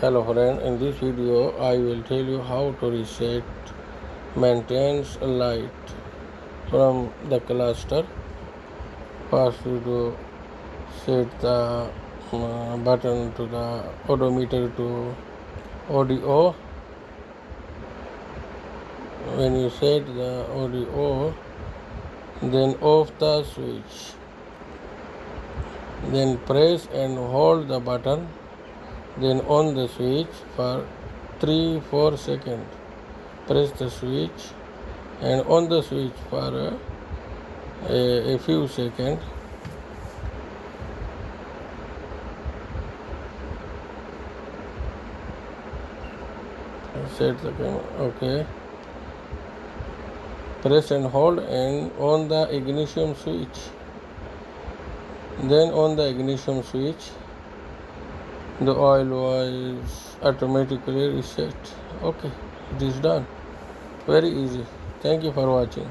Hello friend, in this video I will tell you how to reset maintenance light from the cluster. First you do set the button to the odometer to audio. When you set the audio, then off the switch. Then press and hold the button, then on the switch for 3-4 seconds. Press the switch and on the switch for a few seconds. Set the camera. Okay. Press and hold and on the ignition switch. Then on the ignition switch, the oil was automatically reset. Okay, it is done. Very easy. Thank you for watching.